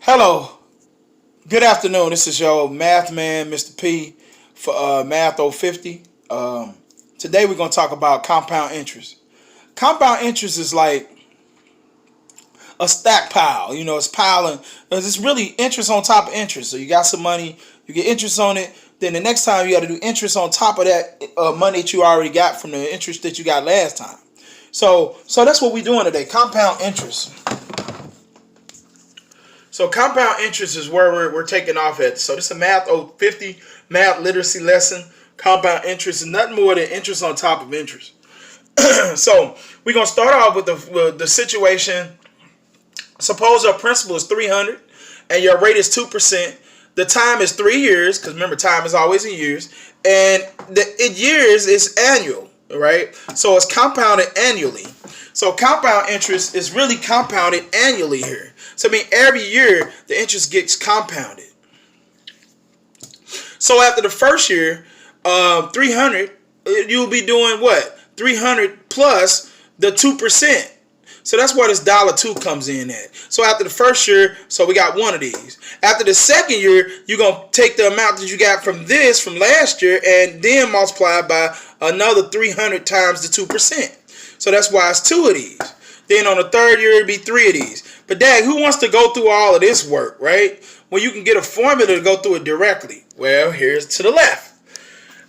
Hello, good afternoon. This is your math man, Mr. P, for Mth050. Today we're going to talk about compound interest. Compound interest is like a stack pile. You know, it's piling. It's really interest on top of interest. So you got some money, you get interest on it. Then the next time you got to do interest on top of that money that you already got from the interest that you got last time. So that's what we're doing today. Compound interest. So compound interest is where we're taking off at. So this is a Mth050 math literacy lesson. Compound interest is nothing more than interest on top of interest. So we're going to start off with the situation. Suppose our principal is 300 and your rate is 2%. The time is 3 years, because remember time is always in years. And in years is annual, right? So it's compounded annually. So compound interest is really compounded annually here. So I mean every year the interest gets compounded. So after the first year, 300, you'll be doing what? 300 plus the 2%. So that's where this $2 comes in at. So after the first year, so we got one of these. After the second year, you're going to take the amount that you got from last year, and then multiply by another 300 times the 2%. So that's why it's two of these. Then on the third year, it'd be three of these. But dang, who wants to go through all of this work, right? When you can get a formula to go through it directly. Well, here's to the left.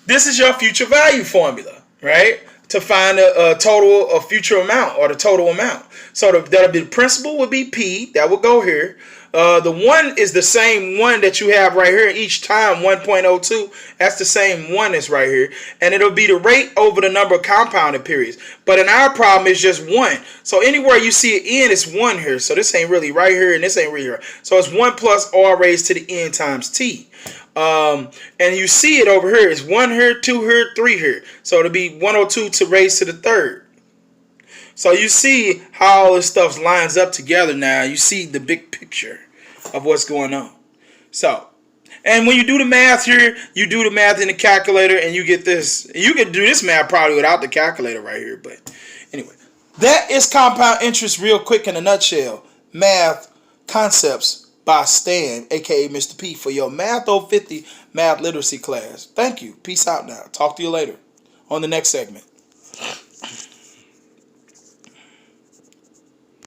This is your future value formula, right? To find a future amount, or the total amount. So that'll be the principal would be P. That will go here. The one is the same one that you have right here each time, 1.02. That's the same one that's right here. And it'll be the rate over the number of compounded periods. But in our problem, it's just one. So anywhere you see an n, it's one here. So this ain't really right here, and this ain't really here. So it's 1 plus r raised to the n times t. And you see it over here. It's 1 here, 2 here, 3 here. So it'll be 102 to raise to the third. So you see how all this stuff lines up together now. You see the big picture of what's going on. So, and when you do the math here, you do the math in the calculator and you get this. You can do this math probably without the calculator right here. But anyway, that is compound interest real quick in a nutshell. Math concepts by Stan, aka Mr. P, for your Mth050 math literacy class. Thank you. Peace out now. Talk to you later on the next segment.